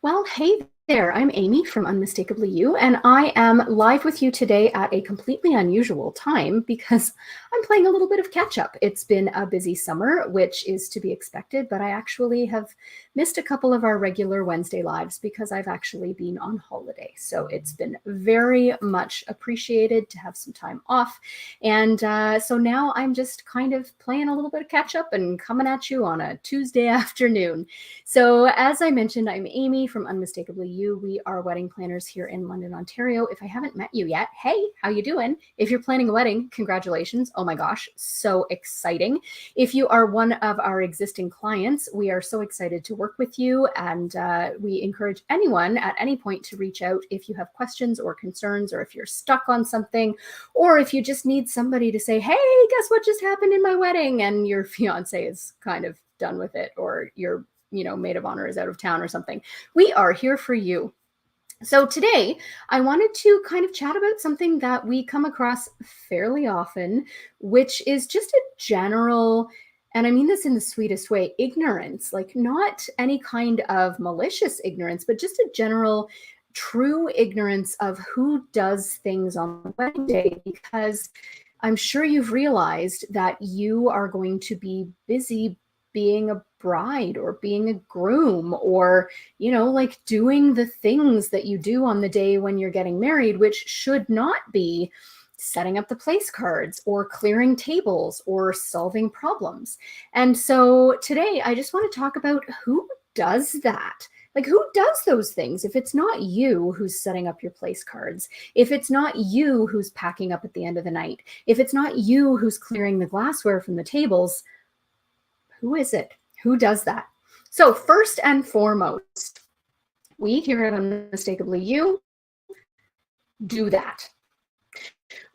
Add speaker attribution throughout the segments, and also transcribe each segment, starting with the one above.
Speaker 1: Well, hey there. I'm Amy from Unmistakably You, and I am live with you today at a completely unusual time because I'm playing a little bit of catch up. It's been a busy summer, which is to be expected, but I actually have missed a couple of our regular Wednesday lives because I've actually been on holiday. So it's been very much appreciated to have some time off. And so now I'm just kind of playing a little bit of catch up and coming at you on a Tuesday afternoon. So as I mentioned, I'm Amy from Unmistakably You. We are wedding planners here in London, Ontario. If I haven't met you yet, hey, how you doing? If you're planning a wedding, congratulations. Oh my gosh, so exciting. If you are one of our existing clients, we are so excited to work with you, and we encourage anyone at any point to reach out if you have questions or concerns, or if you're stuck on something, or if you just need somebody to say, hey, guess what just happened in my wedding, and your fiance is kind of done with it, or your maid of honor is out of town or something. We are here for you. So today I wanted to kind of chat about something that we come across fairly often, which is just a general, and I mean this in the sweetest way, ignorance, like not any kind of malicious ignorance, but just a general true ignorance of who does things on the wedding day, because I'm sure you've realized that you are going to be busy being a bride or being a groom, or like doing the things that you do on the day when you're getting married, which should not be setting up the place cards or clearing tables or solving problems. And so today I just want to talk about who does that. Like, who does those things? If it's not you who's setting up your place cards, if it's not you who's packing up at the end of the night, if it's not you who's clearing the glassware from the tables, who is it? Who does that? So first and foremost, we here at Unmistakably You do that.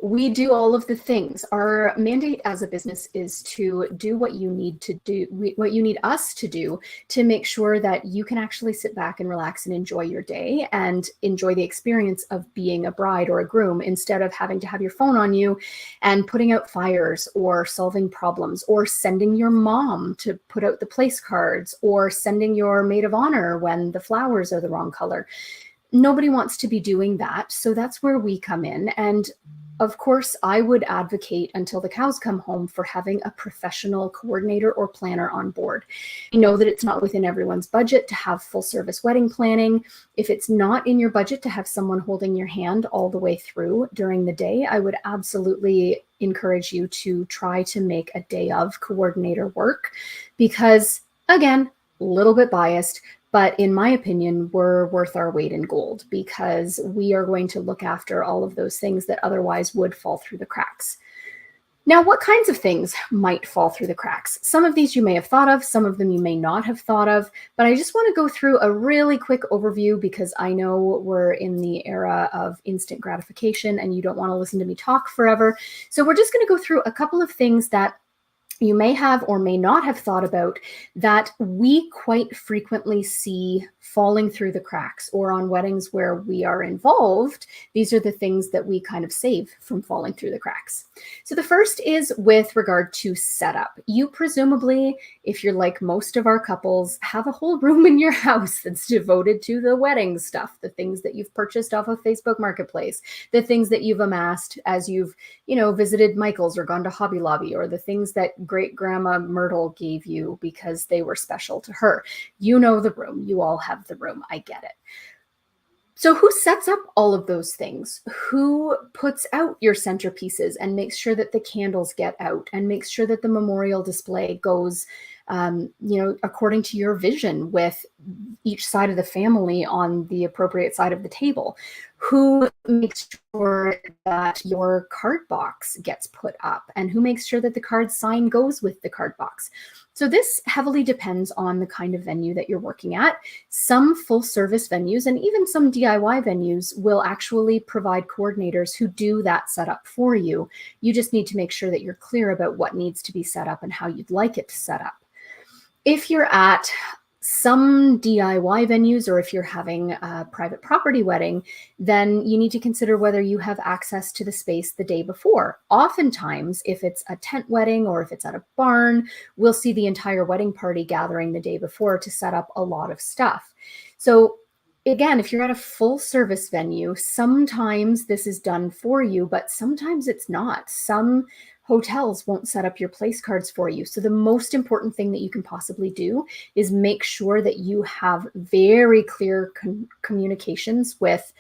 Speaker 1: We do all of the things. Our mandate as a business is to do what you need to do, what you need us to do to make sure that you can actually sit back and relax and enjoy your day and enjoy the experience of being a bride or a groom, instead of having to have your phone on you and putting out fires or solving problems or sending your mom to put out the place cards or sending your maid of honor when the flowers are the wrong color. Nobody wants to be doing that. So that's where we come in. And of course, I would advocate until the cows come home for having a professional coordinator or planner on board. I know that it's not within everyone's budget to have full service wedding planning. If it's not in your budget to have someone holding your hand all the way through during the day, I would absolutely encourage you to try to make a day of coordinator work, because again, a little bit biased, but in my opinion, we're worth our weight in gold, because we are going to look after all of those things that otherwise would fall through the cracks. Now, what kinds of things might fall through the cracks? Some of these you may have thought of, some of them you may not have thought of, but I just want to go through a really quick overview, because I know we're in the era of instant gratification and you don't want to listen to me talk forever. So we're just going to go through a couple of things that you may have or may not have thought about that we quite frequently see falling through the cracks, or on weddings where we are involved. These are the things that we kind of save from falling through the cracks. So the first is with regard to setup. You presumably, if you're like most of our couples, have a whole room in your house that's devoted to the wedding stuff, the things that you've purchased off of Facebook Marketplace, the things that you've amassed as you've, visited Michael's or gone to Hobby Lobby, or the things that great grandma Myrtle gave you because they were special to her. You know the room. You all have the room. I get it. So who sets up all of those things? Who puts out your centerpieces and makes sure that the candles get out and makes sure that the memorial display goes, according to your vision, with each side of the family on the appropriate side of the table? Who makes sure that your card box gets put up, and who makes sure that the card sign goes with the card box? So this heavily depends on the kind of venue that you're working at. Some full service venues and even some DIY venues will actually provide coordinators who do that setup for you. You just need to make sure that you're clear about what needs to be set up and how you'd like it to set up. If you're at some DIY venues, or if you're having a private property wedding, then you need to consider whether you have access to the space the day before. Oftentimes, if it's a tent wedding or if it's at a barn, we'll see the entire wedding party gathering the day before to set up a lot of stuff. So Again, if you're at a full service venue, sometimes this is done for you, but sometimes it's not. Some hotels won't set up your place cards for you. So the most important thing that you can possibly do is make sure that you have very clear communications with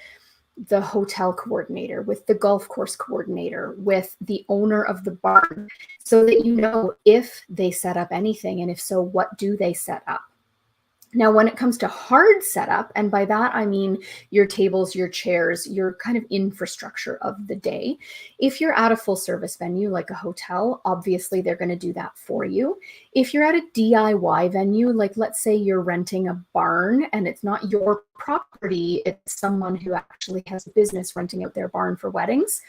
Speaker 1: the hotel coordinator, with the golf course coordinator, with the owner of the barn, so that you know if they set up anything, and if so, what do they set up. Now, when it comes to hard setup, and by that I mean your tables, your chairs, your kind of infrastructure of the day, if you're at a full service venue like a hotel, obviously they're going to do that for you. If you're at a DIY venue, like let's say you're renting a barn and it's not your property, it's someone who actually has a business renting out their barn for weddings,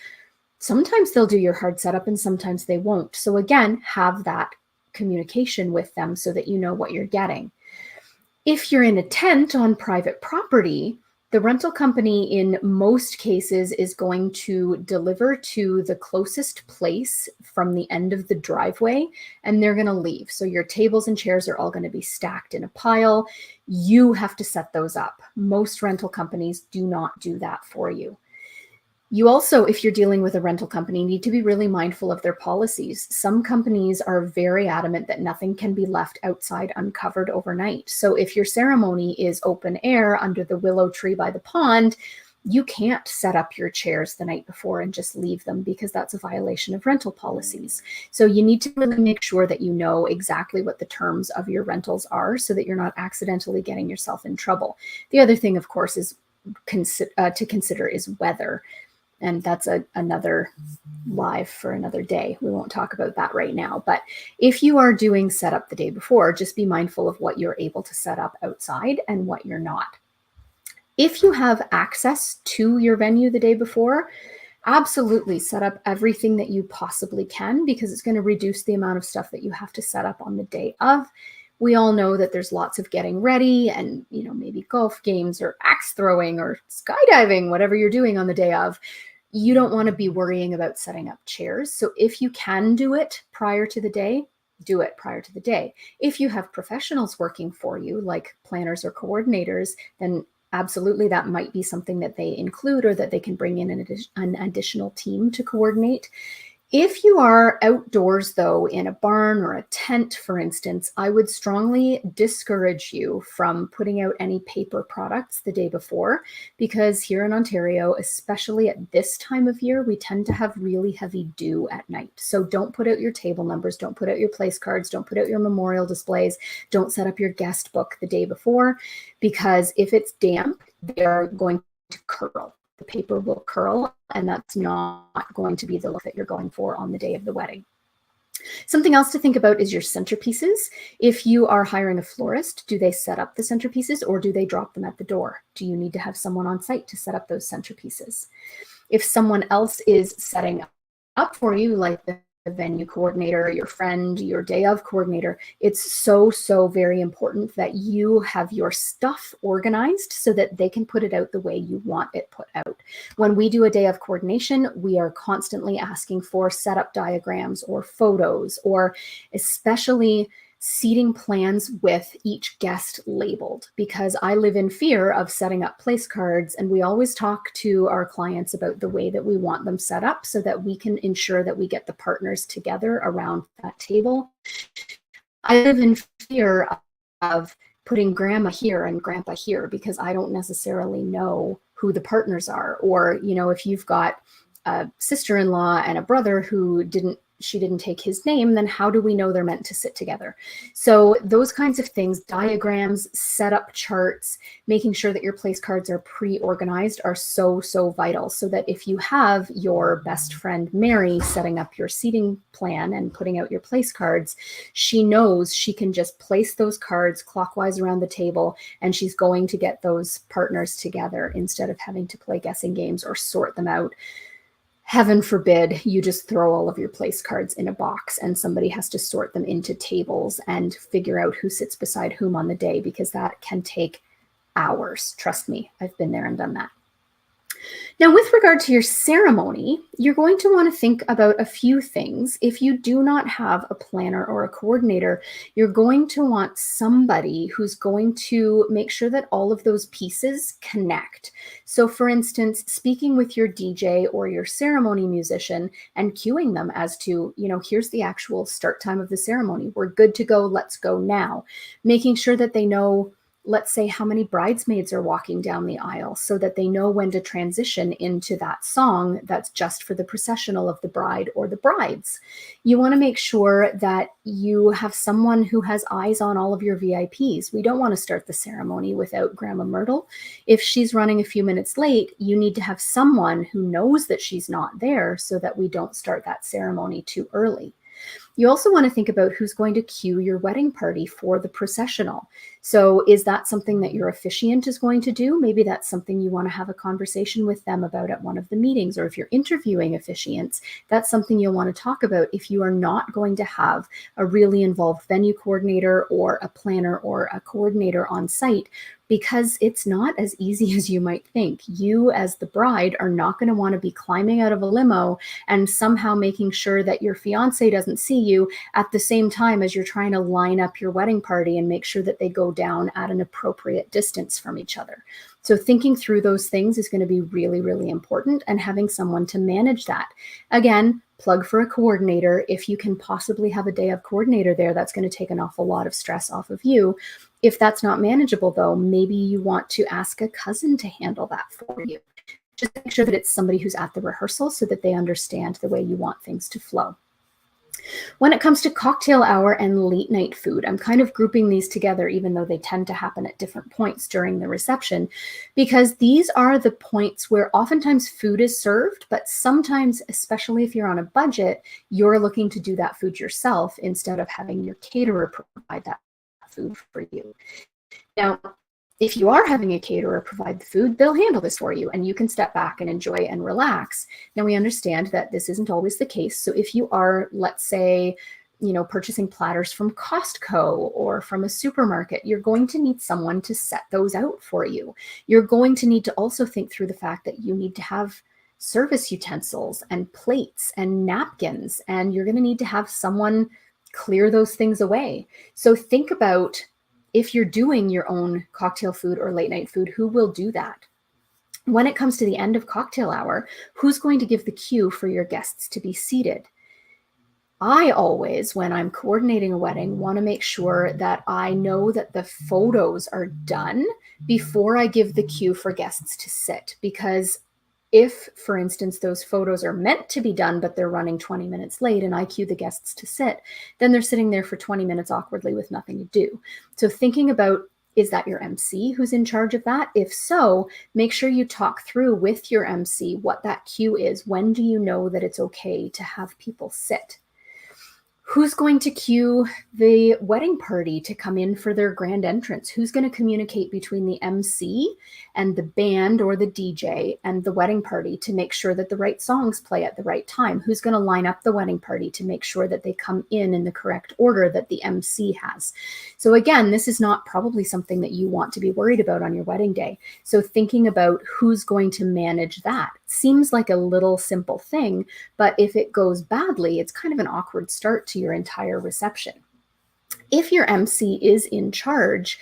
Speaker 1: sometimes they'll do your hard setup and sometimes they won't. So again, have that communication with them so that you know what you're getting. If you're in a tent on private property, the rental company in most cases is going to deliver to the closest place from the end of the driveway, and they're going to leave. So your tables and chairs are all going to be stacked in a pile. You have to set those up. Most rental companies do not do that for you. You also, if you're dealing with a rental company, need to be really mindful of their policies. Some companies are very adamant that nothing can be left outside uncovered overnight. So if your ceremony is open air under the willow tree by the pond, you can't set up your chairs the night before and just leave them, because that's a violation of rental policies. So you need to really make sure that you know exactly what the terms of your rentals are so that you're not accidentally getting yourself in trouble. The other thing, of course, is to consider is weather. And that's another live for another day. We won't talk about that right now. But if you are doing setup the day before, just be mindful of what you're able to set up outside and what you're not. If you have access to your venue the day before, absolutely set up everything that you possibly can, because it's going to reduce the amount of stuff that you have to set up on the day of. We all know that there's lots of getting ready and, maybe golf games or axe throwing or skydiving, whatever you're doing on the day of. You don't want to be worrying about setting up chairs. So if you can do it prior to the day, do it prior to the day. If you have professionals working for you, like planners or coordinators, then absolutely that might be something that they include, or that they can bring in an additional team to coordinate. If you are outdoors, though, in a barn or a tent, for instance, I would strongly discourage you from putting out any paper products the day before, because here in Ontario, especially at this time of year, we tend to have really heavy dew at night. So don't put out your table numbers, don't put out your place cards, don't put out your memorial displays, don't set up your guest book the day before, because if it's damp, they're going to curl. The paper will curl, and that's not going to be the look that you're going for on the day of the wedding. Something else to think about is your centerpieces. If you are hiring a florist, do they set up the centerpieces, or do they drop them at the door? Do you need to have someone on site to set up those centerpieces? If someone else is setting up for you, like the venue coordinator, your friend, your day of coordinator, it's so very important that you have your stuff organized so that they can put it out the way you want it put out. When we do a day of coordination, we are constantly asking for setup diagrams or photos, or especially seating plans with each guest labeled, because I live in fear of setting up place cards, and we always talk to our clients about the way that we want them set up so that we can ensure that we get the partners together around that table. I live in fear of putting grandma here and grandpa here, because I don't necessarily know who the partners are. Or, if you've got a sister-in-law and a brother who she didn't take his name, then how do we know they're meant to sit together? So those kinds of things, diagrams, setup charts, making sure that your place cards are pre-organized are so vital, so that if you have your best friend Mary setting up your seating plan and putting out your place cards, she knows she can just place those cards clockwise around the table, and she's going to get those partners together instead of having to play guessing games or sort them out. Heaven forbid you just throw all of your place cards in a box and somebody has to sort them into tables and figure out who sits beside whom on the day, because that can take hours. Trust me, I've been there and done that. Now, with regard to your ceremony, you're going to want to think about a few things. If you do not have a planner or a coordinator, you're going to want somebody who's going to make sure that all of those pieces connect. So, for instance, speaking with your DJ or your ceremony musician and cueing them as to, here's the actual start time of the ceremony. We're good to go. Let's go now. Making sure that they know, let's say, how many bridesmaids are walking down the aisle so that they know when to transition into that song that's just for the processional of the bride or the brides. You want to make sure that you have someone who has eyes on all of your VIPs. We don't want to start the ceremony without Grandma Myrtle. If she's running a few minutes late, you need to have someone who knows that she's not there so that we don't start that ceremony too early. You also want to think about who's going to cue your wedding party for the processional. So is that something that your officiant is going to do? Maybe that's something you want to have a conversation with them about at one of the meetings. Or if you're interviewing officiants, that's something you'll want to talk about if you are not going to have a really involved venue coordinator or a planner or a coordinator on site, because it's not as easy as you might think. You, as the bride, are not going to want to be climbing out of a limo and somehow making sure that your fiance doesn't see you at the same time as you're trying to line up your wedding party and make sure that they go down at an appropriate distance from each other. So thinking through those things is going to be really, really important, and having someone to manage that. Again, plug for a coordinator. If you can possibly have a day of coordinator there, that's going to take an awful lot of stress off of you. If that's not manageable, though, maybe you want to ask a cousin to handle that for you. Just make sure that it's somebody who's at the rehearsal so that they understand the way you want things to flow. When it comes to cocktail hour and late night food, I'm kind of grouping these together, even though they tend to happen at different points during the reception, because these are the points where oftentimes food is served, but sometimes, especially if you're on a budget, you're looking to do that food yourself instead of having your caterer provide that food for you. Now, if you are having a caterer provide the food, they'll handle this for you and you can step back and enjoy and relax. Now, we understand that this isn't always the case. So if you are, let's say, purchasing platters from Costco or from a supermarket, you're going to need someone to set those out for you. You're going to need to also think through the fact that you need to have service utensils and plates and napkins, and you're going to need to have someone clear those things away. So think about, if you're doing your own cocktail food or late night food, who will do that? When it comes to the end of cocktail hour, who's going to give the cue for your guests to be seated? I always, when I'm coordinating a wedding, want to make sure that I know that the photos are done before I give the cue for guests to sit, because if, for instance, those photos are meant to be done, but they're running 20 minutes late and I cue the guests to sit, then they're sitting there for 20 minutes awkwardly with nothing to do. So thinking about, is that your MC who's in charge of that? If so, make sure you talk through with your MC what that cue is. When do you know that it's okay to have people sit? Who's going to cue the wedding party to come in for their grand entrance? Who's going to communicate between the MC and the band or the DJ and the wedding party to make sure that the right songs play at the right time? Who's going to line up the wedding party to make sure that they come in the correct order that the MC has? So again, this is not probably something that you want to be worried about on your wedding day. So thinking about who's going to manage that seems like a little simple thing, but if it goes badly, it's kind of an awkward start to your entire reception. If your MC is in charge,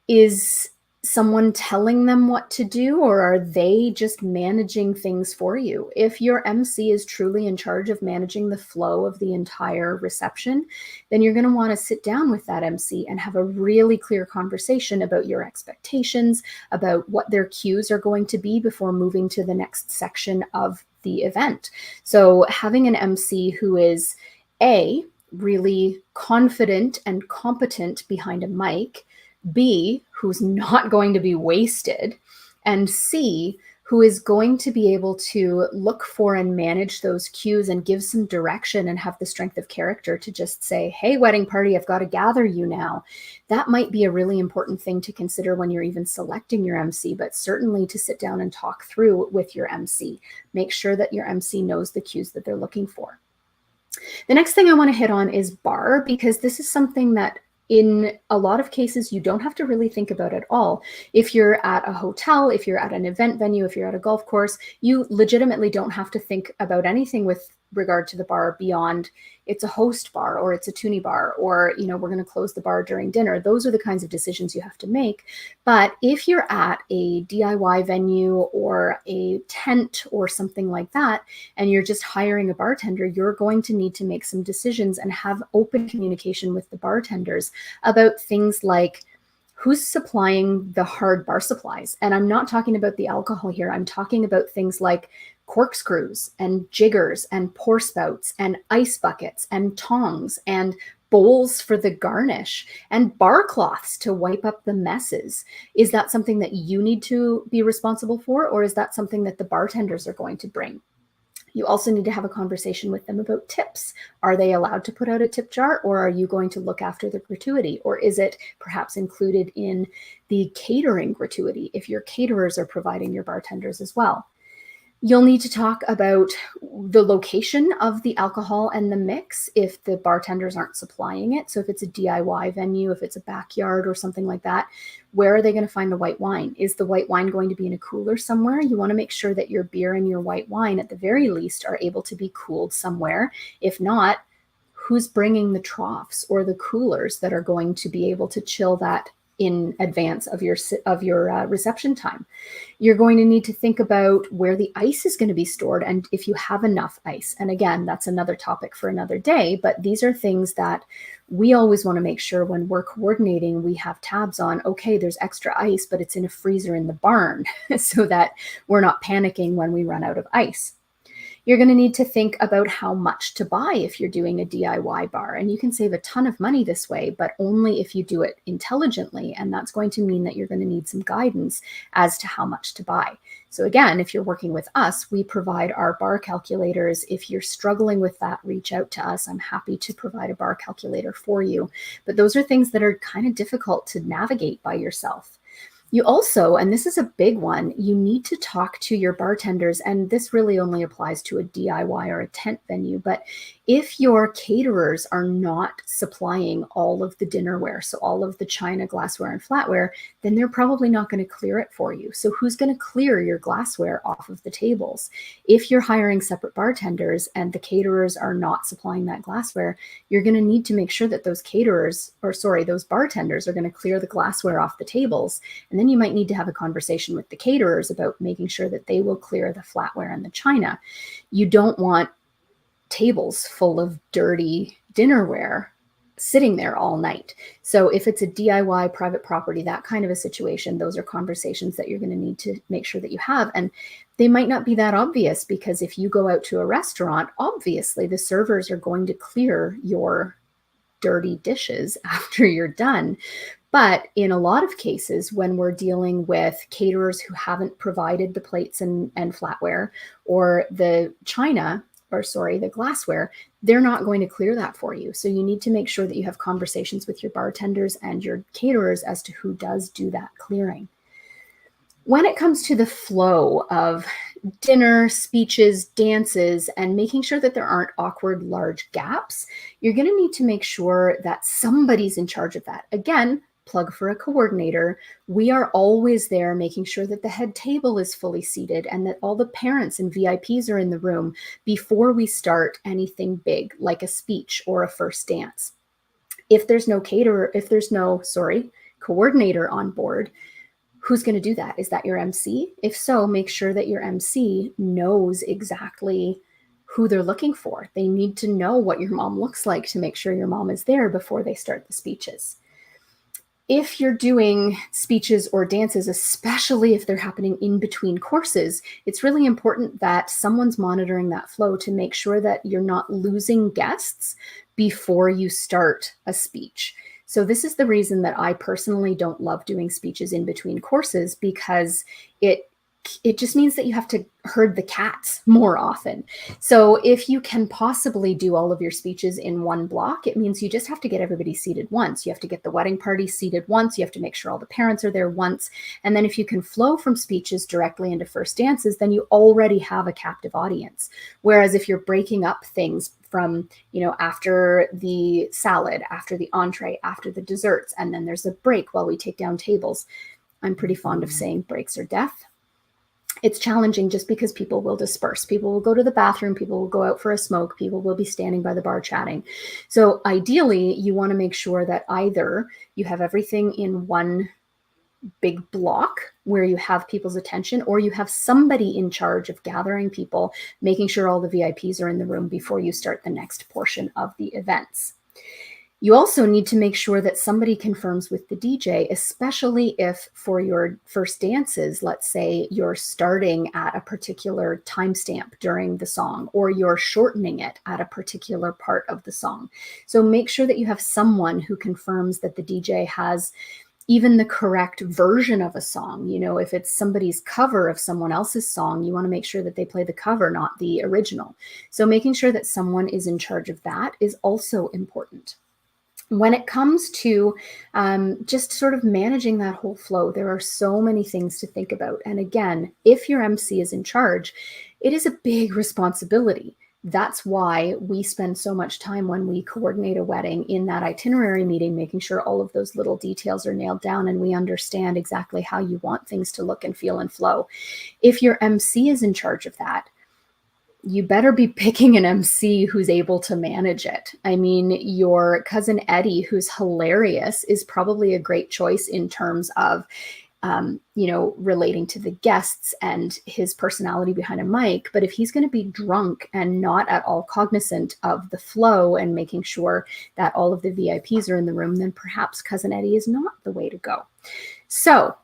Speaker 1: is someone telling them what to do, or are they just managing things for you? If your MC is truly in charge of managing the flow of the entire reception, then you're going to want to sit down with that MC and have a really clear conversation about your expectations, about what their cues are going to be before moving to the next section of the event. So having an MC who is really confident and competent behind a mic, B, who's not going to be wasted, and C, who is going to be able to look for and manage those cues and give some direction and have the strength of character to just say, hey, wedding party, I've got to gather you now. That might be a really important thing to consider when you're even selecting your MC, but certainly to sit down and talk through with your MC. Make sure that your MC knows the cues that they're looking for. The next thing I want to hit on is bar, because this is something that In a lot of cases, you don't have to really think about it at all. If you're at a hotel, if you're at an event venue, if you're at a golf course, you legitimately don't have to think about anything with regard to the bar beyond it's a host bar or it's a toonie bar, or, you know, we're going to close the bar during dinner. Those are the kinds of decisions you have to make. But if you're at a DIY venue or a tent or something like that, and you're just hiring a bartender, you're going to need to make some decisions and have open communication with the bartenders about things like who's supplying the hard bar supplies. And I'm not talking about the alcohol here. I'm talking about things like corkscrews and jiggers and pour spouts and ice buckets and tongs and bowls for the garnish and bar cloths to wipe up the messes. Is that something that you need to be responsible for, or is that something that the bartenders are going to bring? You also need to have a conversation with them about tips. Are they allowed to put out a tip jar, or are you going to look after the gratuity? Or is it perhaps included in the catering gratuity if your caterers are providing your bartenders as well? You'll need to talk about the location of the alcohol and the mix if the bartenders aren't supplying it. So if it's a DIY venue, if it's a backyard or something like that, where are they going to find the white wine? Is the white wine going to be in a cooler somewhere? You want to make sure that your beer and your white wine, at the very least, are able to be cooled somewhere. If not, who's bringing the troughs or the coolers that are going to be able to chill that in advance of your reception time? You're going to need to think about where the ice is going to be stored and if you have enough ice. And again, that's another topic for another day, but these are things that we always want to make sure when we're coordinating, we have tabs on, okay, there's extra ice, but it's in a freezer in the barn so that we're not panicking when we run out of ice. You're going to need to think about how much to buy if you're doing a DIY bar. And you can save a ton of money this way, but only if you do it intelligently. And that's going to mean that you're going to need some guidance as to how much to buy. So again, if you're working with us, we provide our bar calculators. If you're struggling with that, reach out to us. I'm happy to provide a bar calculator for you. But those are things that are kind of difficult to navigate by yourself. You also, and this is a big one, you need to talk to your bartenders, and this really only applies to a DIY or a tent venue, but if your caterers are not supplying all of the dinnerware, so all of the china, glassware, and flatware, then they're probably not going to clear it for you. So who's going to clear your glassware off of the tables? If you're hiring separate bartenders and the caterers are not supplying that glassware, you're going to need to make sure that those bartenders are going to clear the glassware off the tables. And then you might need to have a conversation with the caterers about making sure that they will clear the flatware and the china. You don't want tables full of dirty dinnerware sitting there all night. So if it's a DIY private property, that kind of a situation, those are conversations that you're going to need to make sure that you have. And they might not be that obvious, because if you go out to a restaurant, obviously the servers are going to clear your dirty dishes after you're done. But in a lot of cases, when we're dealing with caterers who haven't provided the plates and flatware or the the glassware, they're not going to clear that for you. So you need to make sure that you have conversations with your bartenders and your caterers as to who does do that clearing. When it comes to the flow of dinner, speeches, dances, and making sure that there aren't awkward large gaps, you're going to need to make sure that somebody's in charge of that. Again, plug for a coordinator. We are always there making sure that the head table is fully seated and that all the parents and VIPs are in the room before we start anything big like a speech or a first dance. If there's no coordinator on board, who's going to do that? Is that your MC? If so, make sure that your MC knows exactly who they're looking for. They need to know what your mom looks like to make sure your mom is there before they start the speeches. If you're doing speeches or dances, especially if they're happening in between courses, it's really important that someone's monitoring that flow to make sure that you're not losing guests before you start a speech. So this is the reason that I personally don't love doing speeches in between courses, because it it just means that you have to herd the cats more often. So if you can possibly do all of your speeches in one block, it means you just have to get everybody seated once. You have to get the wedding party seated once. You have to make sure all the parents are there once. And then if you can flow from speeches directly into first dances, then you already have a captive audience. Whereas if you're breaking up things from, after the salad, after the entree, after the desserts, and then there's a break while we take down tables. I'm pretty fond of saying breaks are death. It's challenging just because people will disperse. People will go to the bathroom. People will go out for a smoke. People will be standing by the bar chatting. So ideally, you want to make sure that either you have everything in one big block where you have people's attention, or you have somebody in charge of gathering people, making sure all the VIPs are in the room before you start the next portion of the events. You also need to make sure that somebody confirms with the DJ, especially if for your first dances, let's say you're starting at a particular timestamp during the song, or you're shortening it at a particular part of the song. So make sure that you have someone who confirms that the DJ has even the correct version of a song. If it's somebody's cover of someone else's song, you want to make sure that they play the cover, not the original. So making sure that someone is in charge of that is also important. When it comes to just sort of managing that whole flow, there are so many things to think about. And again, if your MC is in charge, it is a big responsibility. That's why we spend so much time when we coordinate a wedding in that itinerary meeting, making sure all of those little details are nailed down and we understand exactly how you want things to look and feel and flow. If your MC is in charge of that, you better be picking an MC who's able to manage it. I mean, your cousin Eddie, who's hilarious, is probably a great choice in terms of, relating to the guests and his personality behind a mic. But if he's going to be drunk and not at all cognizant of the flow and making sure that all of the VIPs are in the room, then perhaps cousin Eddie is not the way to go. So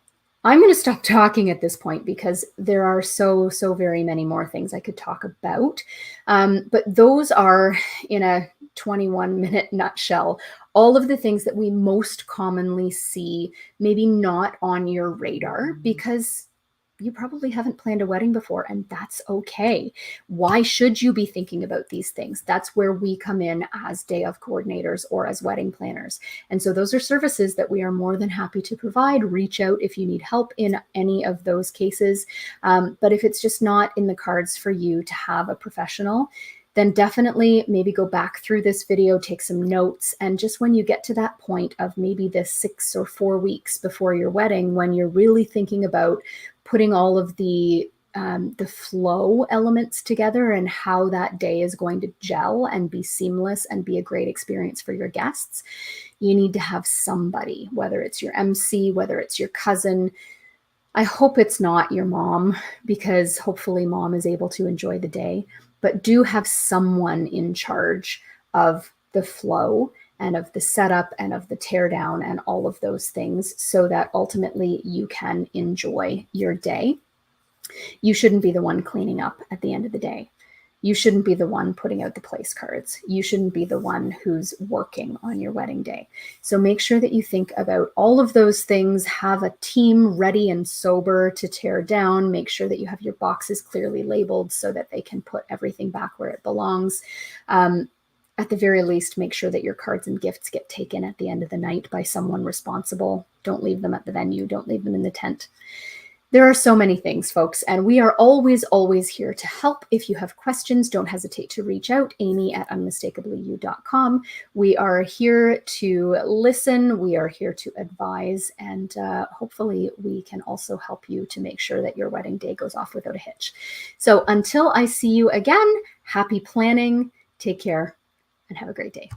Speaker 1: I'm going to stop talking at this point because there are so very many more things I could talk about. But those are, in a 21-minute nutshell, all of the things that we most commonly see, maybe not on your radar because you probably haven't planned a wedding before, and that's okay. Why should you be thinking about these things? That's where we come in as day of coordinators or as wedding planners. And so those are services that we are more than happy to provide. Reach out if you need help in any of those cases. But if it's just not in the cards for you to have a professional, then definitely maybe go back through this video, take some notes, and just when you get to that point of maybe the 6 or 4 weeks before your wedding, when you're really thinking about putting all of the flow elements together and how that day is going to gel and be seamless and be a great experience for your guests, you need to have somebody, whether it's your MC, whether it's your cousin. I hope it's not your mom, because hopefully mom is able to enjoy the day, but do have someone in charge of the flow and of the setup and of the teardown and all of those things so that ultimately you can enjoy your day. You shouldn't be the one cleaning up at the end of the day. You shouldn't be the one putting out the place cards. You shouldn't be the one who's working on your wedding day. So make sure that you think about all of those things, have a team ready and sober to tear down, make sure that you have your boxes clearly labeled so that they can put everything back where it belongs. At the very least, make sure that your cards and gifts get taken at the end of the night by someone responsible. Don't leave them at the venue. Don't leave them in the tent. There are so many things, folks, and we are always here to help. If you have questions, don't hesitate to reach out, amy@unmistakably.you.com. We are here to listen. We are here to advise, and hopefully we can also help you to make sure that your wedding day goes off without a hitch. So until I see you again, happy planning, take care, and have a great day.